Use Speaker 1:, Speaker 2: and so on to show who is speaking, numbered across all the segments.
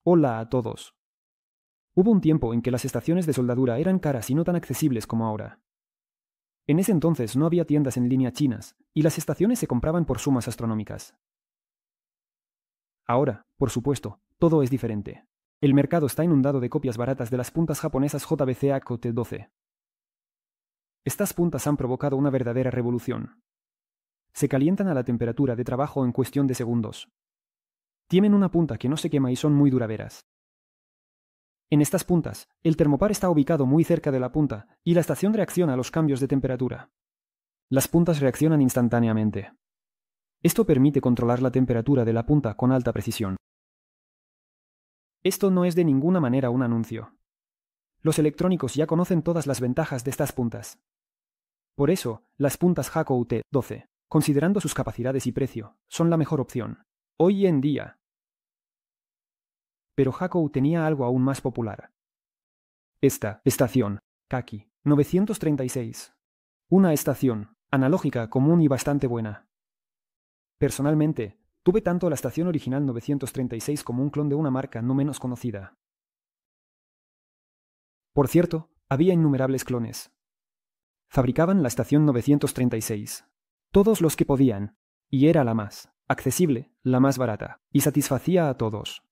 Speaker 1: Hola a todos. Hubo un tiempo en que las estaciones de soldadura eran caras y no tan accesibles como ahora. En ese entonces no había tiendas en línea chinas, y las estaciones se compraban por sumas astronómicas. Ahora, por supuesto, todo es diferente. El mercado está inundado de copias baratas de las puntas japonesas JBC AKT-12. Estas puntas han provocado una verdadera revolución. Se calientan a la temperatura de trabajo en cuestión de segundos. Tienen una punta que no se quema y son muy duraderas. En estas puntas, el termopar está ubicado muy cerca de la punta y la estación reacciona a los cambios de temperatura. Las puntas reaccionan instantáneamente. Esto permite controlar la temperatura de la punta con alta precisión. Esto no es de ninguna manera un anuncio. Los electrónicos ya conocen todas las ventajas de estas puntas. Por eso, las puntas HAKOUT-12, considerando sus capacidades y precio, son la mejor opción. Hoy en día. Pero Hakou tenía algo aún más popular. Esta estación, Kaki 936. Una estación, analógica, común y bastante buena. Personalmente, tuve tanto la estación original 936 como un clon de una marca no menos conocida. Por cierto, había innumerables clones. Fabricaban la estación 936. Todos los que podían, y era la más accesible, la más barata, y satisfacía a todos.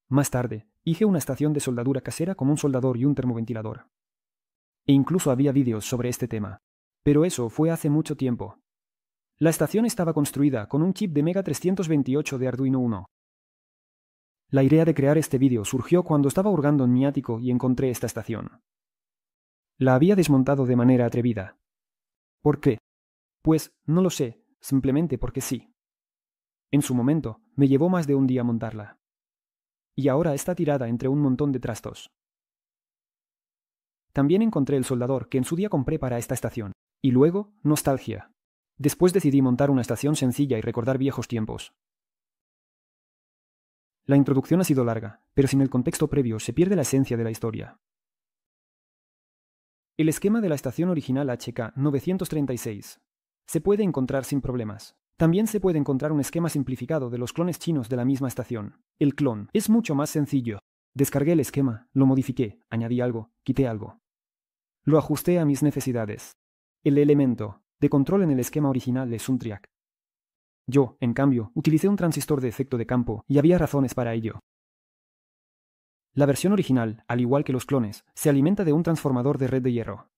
Speaker 1: Más tarde, hice una estación de soldadura casera con un soldador y un termoventilador. E incluso había vídeos sobre este tema. Pero eso fue hace mucho tiempo. La estación estaba construida con un chip de Mega 328 de Arduino Uno. La idea de crear este vídeo surgió cuando estaba hurgando en mi ático y encontré esta estación. La había desmontado de manera atrevida. ¿Por qué? Pues, no lo sé, simplemente porque sí. En su momento, me llevó más de un día montarla. Y ahora está tirada entre un montón de trastos. También encontré el soldador que en su día compré para esta estación. Y luego, nostalgia. Después decidí montar una estación sencilla y recordar viejos tiempos. La introducción ha sido larga, pero sin el contexto previo se pierde la esencia de la historia. El esquema de la estación original HK 936 se puede encontrar sin problemas. También se puede encontrar un esquema simplificado de los clones chinos de la misma estación. El clon es mucho más sencillo. Descargué el esquema, lo modifiqué, añadí algo, quité algo. Lo ajusté a mis necesidades. El elemento de control en el esquema original es un triac. Yo, en cambio, utilicé un transistor de efecto de campo y había razones para ello. La versión original, al igual que los clones, se alimenta de un transformador de red de hierro.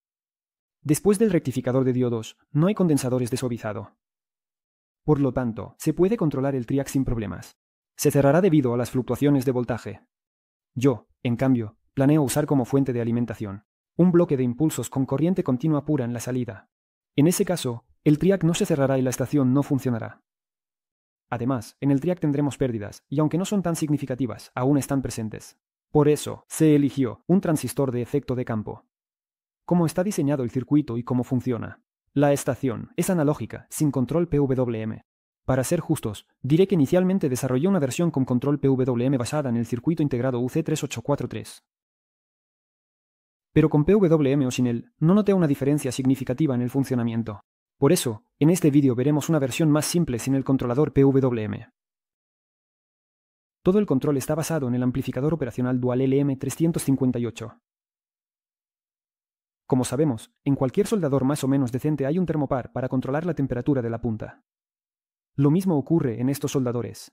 Speaker 1: Después del rectificador de diodos, no hay condensadores de suavizado. Por lo tanto, se puede controlar el triac sin problemas. Se cerrará debido a las fluctuaciones de voltaje. Yo, en cambio, planeo usar como fuente de alimentación un bloque de impulsos con corriente continua pura en la salida. En ese caso, el triac no se cerrará y la estación no funcionará. Además, en el triac tendremos pérdidas, y aunque no son tan significativas, aún están presentes. Por eso, se eligió un transistor de efecto de campo. ¿Cómo está diseñado el circuito y cómo funciona? La estación es analógica, sin control PWM. Para ser justos, diré que inicialmente desarrollé una versión con control PWM basada en el circuito integrado UC3843. Pero con PWM o sin él, no noté una diferencia significativa en el funcionamiento. Por eso, en este vídeo veremos una versión más simple sin el controlador PWM. Todo el control está basado en el amplificador operacional Dual LM358. Como sabemos, en cualquier soldador más o menos decente hay un termopar para controlar la temperatura de la punta. Lo mismo ocurre en estos soldadores.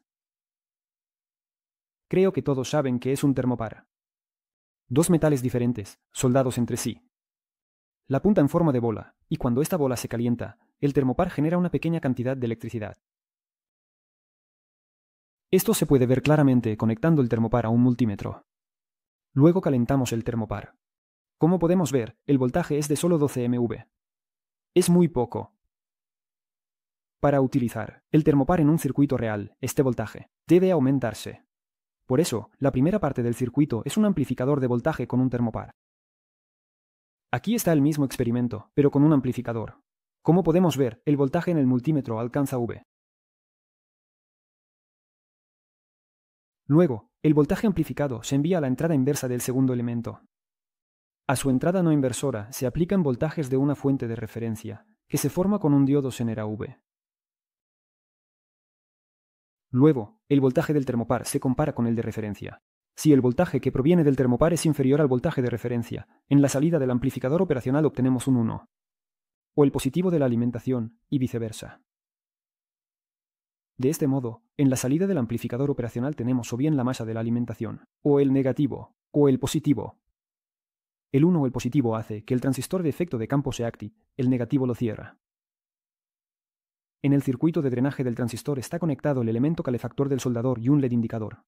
Speaker 1: Creo que todos saben qué es un termopar. Dos metales diferentes, soldados entre sí. La punta en forma de bola, y cuando esta bola se calienta, el termopar genera una pequeña cantidad de electricidad. Esto se puede ver claramente conectando el termopar a un multímetro. Luego calentamos el termopar. Como podemos ver, el voltaje es de solo 12 mV. Es muy poco. Para utilizar el termopar en un circuito real, este voltaje debe aumentarse. Por eso, la primera parte del circuito es un amplificador de voltaje con un termopar. Aquí está el mismo experimento, pero con un amplificador. Como podemos ver, el voltaje en el multímetro alcanza V. Luego, el voltaje amplificado se envía a la entrada inversa del segundo elemento. A su entrada no inversora se aplican voltajes de una fuente de referencia, que se forma con un diodo Zener AV. Luego, el voltaje del termopar se compara con el de referencia. Si el voltaje que proviene del termopar es inferior al voltaje de referencia, en la salida del amplificador operacional obtenemos un 1. O el positivo de la alimentación, y viceversa. De este modo, en la salida del amplificador operacional tenemos o bien la masa de la alimentación, o el negativo, o el positivo. El 1 o el positivo hace que el transistor de efecto de campo se active, el negativo lo cierra. En el circuito de drenaje del transistor está conectado el elemento calefactor del soldador y un LED indicador.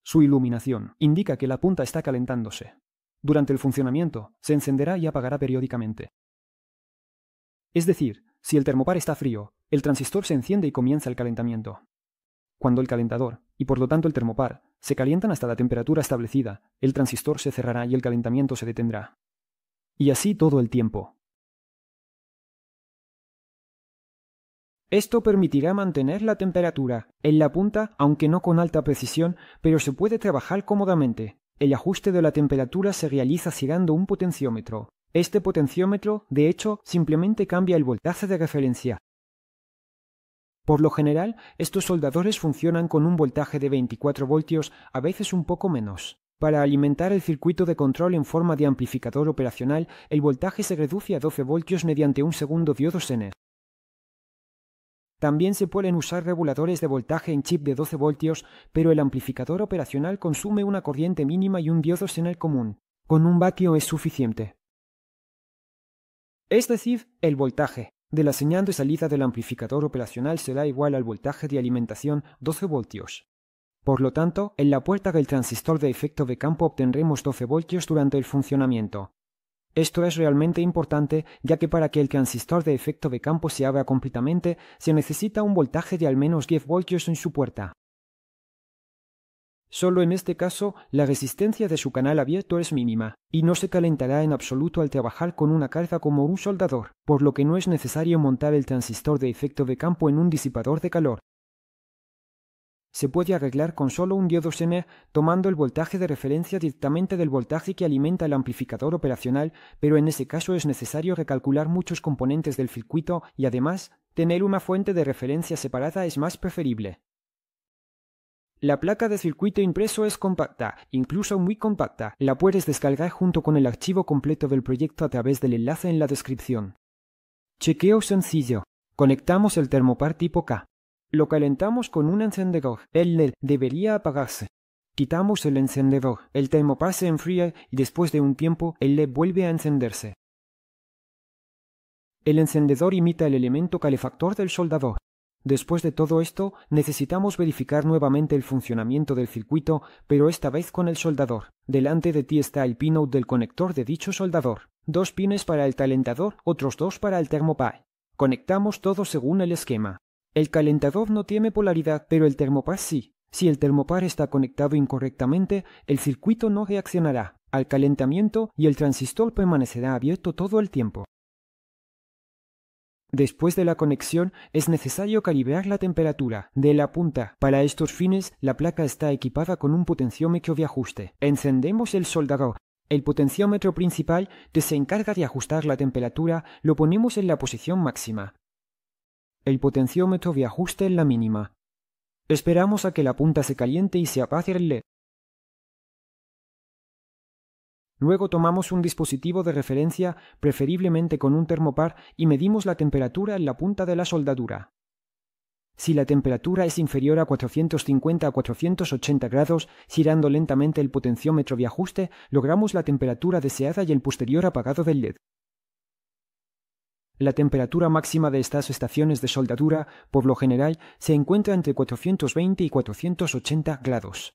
Speaker 1: Su iluminación indica que la punta está calentándose. Durante el funcionamiento, se encenderá y apagará periódicamente. Es decir, si el termopar está frío, el transistor se enciende y comienza el calentamiento. Cuando el calentador, y por lo tanto el termopar, se calientan hasta la temperatura establecida, el transistor se cerrará y el calentamiento se detendrá. Y así todo el tiempo. Esto permitirá mantener la temperatura en la punta, aunque no con alta precisión, pero se puede trabajar cómodamente. El ajuste de la temperatura se realiza girando un potenciómetro. Este potenciómetro, de hecho, simplemente cambia el voltaje de referencia. Por lo general, estos soldadores funcionan con un voltaje de 24 voltios, a veces un poco menos. Para alimentar el circuito de control en forma de amplificador operacional, el voltaje se reduce a 12 voltios mediante un segundo diodo Zener. También se pueden usar reguladores de voltaje en chip de 12 voltios, pero el amplificador operacional consume una corriente mínima y un diodo Zener común. Con un vatio es suficiente. Es decir, el voltaje de la señal de salida del amplificador operacional será igual al voltaje de alimentación 12 voltios. Por lo tanto, en la puerta del transistor de efecto de campo obtendremos 12 voltios durante el funcionamiento. Esto es realmente importante, ya que para que el transistor de efecto de campo se abra completamente, se necesita un voltaje de al menos 10 voltios en su puerta. Solo en este caso, la resistencia de su canal abierto es mínima, y no se calentará en absoluto al trabajar con una carga como un soldador, por lo que no es necesario montar el transistor de efecto de campo en un disipador de calor. Se puede arreglar con solo un diodo Zener tomando el voltaje de referencia directamente del voltaje que alimenta el amplificador operacional, pero en ese caso es necesario recalcular muchos componentes del circuito y además, tener una fuente de referencia separada es más preferible. La placa de circuito impreso es compacta, incluso muy compacta. La puedes descargar junto con el archivo completo del proyecto a través del enlace en la descripción. Chequeo sencillo. Conectamos el termopar tipo K. Lo calentamos con un encendedor. El LED debería apagarse. Quitamos el encendedor. El termopar se enfría y después de un tiempo el LED vuelve a encenderse. El encendedor imita el elemento calefactor del soldador. Después de todo esto, necesitamos verificar nuevamente el funcionamiento del circuito, pero esta vez con el soldador. Delante de ti está el pinout del conector de dicho soldador. 2 pines para el calentador, otros 2 para el termopar. Conectamos todo según el esquema. El calentador no tiene polaridad, pero el termopar sí. Si el termopar está conectado incorrectamente, el circuito no reaccionará al calentamiento y el transistor permanecerá abierto todo el tiempo. Después de la conexión, es necesario calibrar la temperatura de la punta. Para estos fines, la placa está equipada con un potenciómetro de ajuste. Encendemos el soldador. El potenciómetro principal, que se encarga de ajustar la temperatura, lo ponemos en la posición máxima. El potenciómetro de ajuste en la mínima. Esperamos a que la punta se caliente y se apague el LED. Luego tomamos un dispositivo de referencia, preferiblemente con un termopar, y medimos la temperatura en la punta de la soldadura. Si la temperatura es inferior a 450 a 480 grados, girando lentamente el potenciómetro de ajuste, logramos la temperatura deseada y el posterior apagado del LED. La temperatura máxima de estas estaciones de soldadura, por lo general, se encuentra entre 420 y 480 grados.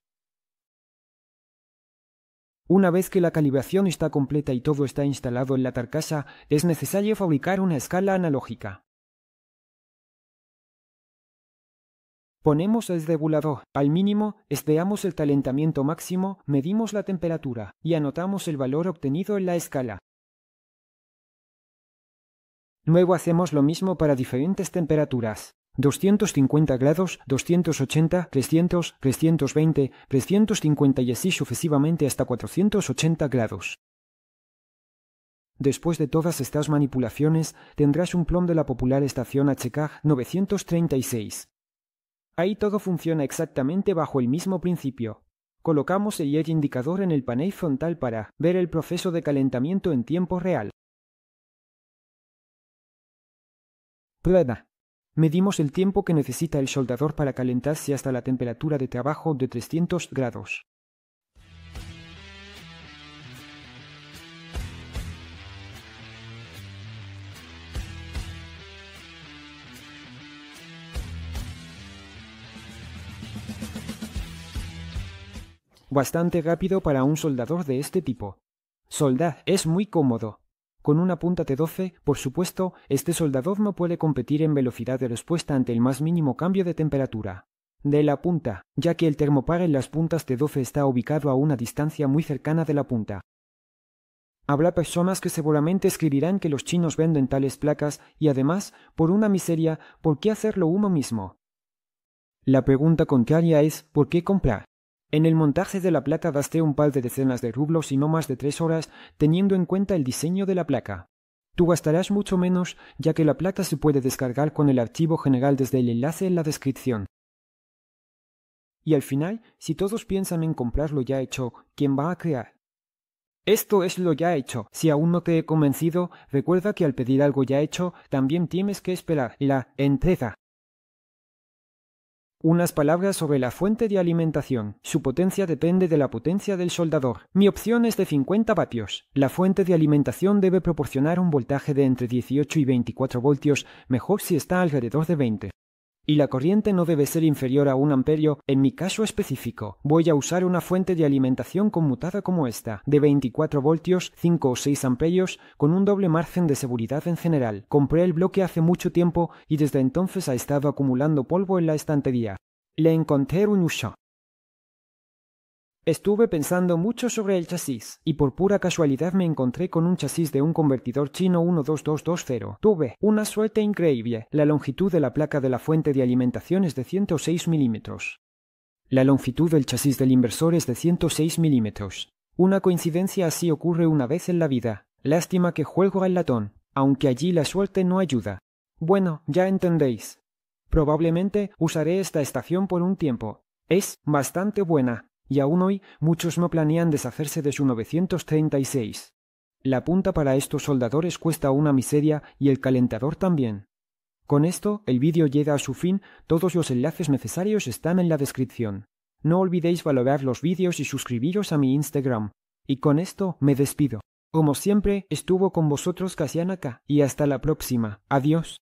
Speaker 1: Una vez que la calibración está completa y todo está instalado en la carcasa, es necesario fabricar una escala analógica. Ponemos el regulador al mínimo, esperamos el calentamiento máximo, medimos la temperatura y anotamos el valor obtenido en la escala. Luego hacemos lo mismo para diferentes temperaturas. 250 grados, 280, 300, 320, 350 y así sucesivamente hasta 480 grados. Después de todas estas manipulaciones, tendrás un plom de la popular estación HK 936. Ahí todo funciona exactamente bajo el mismo principio. Colocamos el LED indicador en el panel frontal para ver el proceso de calentamiento en tiempo real. Prueba. Medimos el tiempo que necesita el soldador para calentarse hasta la temperatura de trabajo de 300 grados. Bastante rápido para un soldador de este tipo. Soldar es muy cómodo. Con una punta T12, por supuesto, este soldador no puede competir en velocidad de respuesta ante el más mínimo cambio de temperatura de la punta, ya que el termopar en las puntas T12 está ubicado a una distancia muy cercana de la punta. Habrá personas que seguramente escribirán que los chinos venden tales placas y además, por una miseria, ¿por qué hacerlo uno mismo? La pregunta contraria es, ¿por qué comprar? En el montaje de la placa gasté un par de decenas de rublos y no más de 3 horas, teniendo en cuenta el diseño de la placa. Tú gastarás mucho menos, ya que la placa se puede descargar con el archivo general desde el enlace en la descripción. Y al final, si todos piensan en comprar lo ya hecho, ¿quién va a crear? Esto es lo ya hecho. Si aún no te he convencido, recuerda que al pedir algo ya hecho, también tienes que esperar la entrega. Unas palabras sobre la fuente de alimentación. Su potencia depende de la potencia del soldador. Mi opción es de 50 vatios. La fuente de alimentación debe proporcionar un voltaje de entre 18 y 24 voltios, mejor si está alrededor de 20. Y la corriente no debe ser inferior a 1 amperio. En mi caso específico, voy a usar una fuente de alimentación conmutada como esta, de 24 voltios, 5 o 6 amperios, con un doble margen de seguridad en general. Compré el bloque hace mucho tiempo y desde entonces ha estado acumulando polvo en la estantería. Le encontré un uso. Estuve pensando mucho sobre el chasis, y por pura casualidad me encontré con un chasis de un convertidor chino 12220. Tuve una suerte increíble. La longitud de la placa de la fuente de alimentación es de 106 milímetros. La longitud del chasis del inversor es de 106 milímetros. Una coincidencia así ocurre una vez en la vida. Lástima que juego al latón, aunque allí la suerte no ayuda. Bueno, ya entendéis. Probablemente usaré esta estación por un tiempo. Es bastante buena. Y aún hoy muchos no planean deshacerse de su 936. La punta para estos soldadores cuesta una miseria y el calentador también. Con esto, el vídeo llega a su fin, todos los enlaces necesarios están en la descripción. No olvidéis valorar los vídeos y suscribiros a mi Instagram. Y con esto me despido. Como siempre, estuvo con vosotros Casian acá, y hasta la próxima. Adiós.